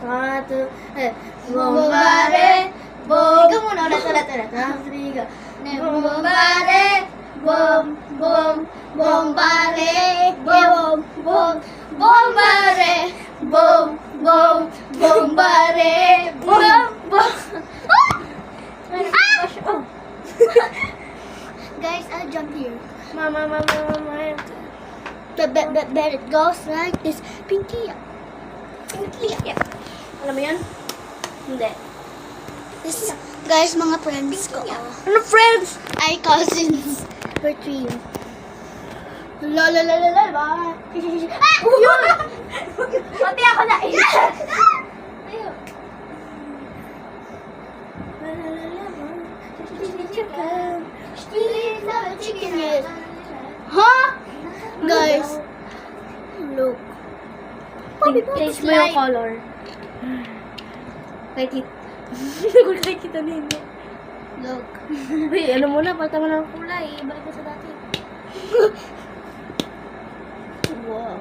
One, two, bombare, bom. Ikaw muna, ulit. 1, 2, 3, go. Bombare, bom, bom, bombare, bom, bom, bombare, bom, bom, bombare, bom, bom. Guys, I'll jump here. Mama. But it goes like this. Pinky. Alam mo yan? Hindi. This, guys, mga friends ko. Ano friends? Ay, cousins. For 3. La. Ah! Yun! Pati ako na. Ayun. Chicken yes. Huh? Guys, look. Change mo yung color. Kay kita na hindi. Look. Uy, ano muna, palta mo ng kulay. Ibalik mo sa dati. Wow.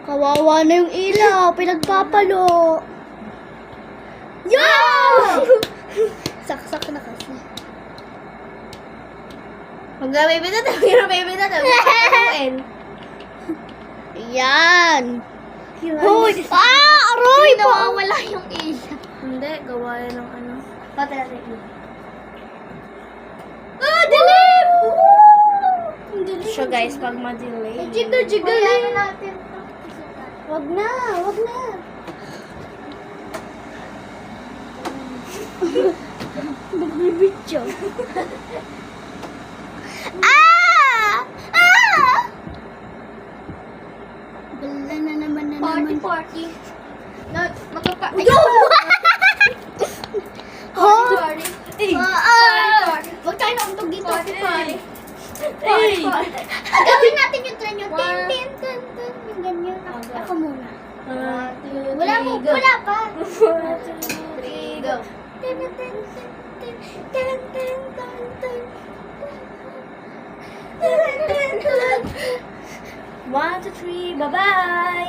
Kawawa na yung ilaw. Pinagpapalo. Yo! Saksak na kasi. Mag-baby na tayo. Mag-baby. Yan. Hoy! Aroy! Nawawala yung ilaw. Hindi, gawa yan ng ano. Pati natin ilaw. Dilim! Dilim. So guys, pag madilim. Jigayin natin. Wag na. Nagbibidyo. Bala na naman. Party. Magpa-party. Party. Huwag tayo nakutog dito. Party. Gawin natin yung tren yung tin. Yung ganyan. Ako muna. Wala pa. 1, 2, 3, go. 1, 2, 3, bye-bye!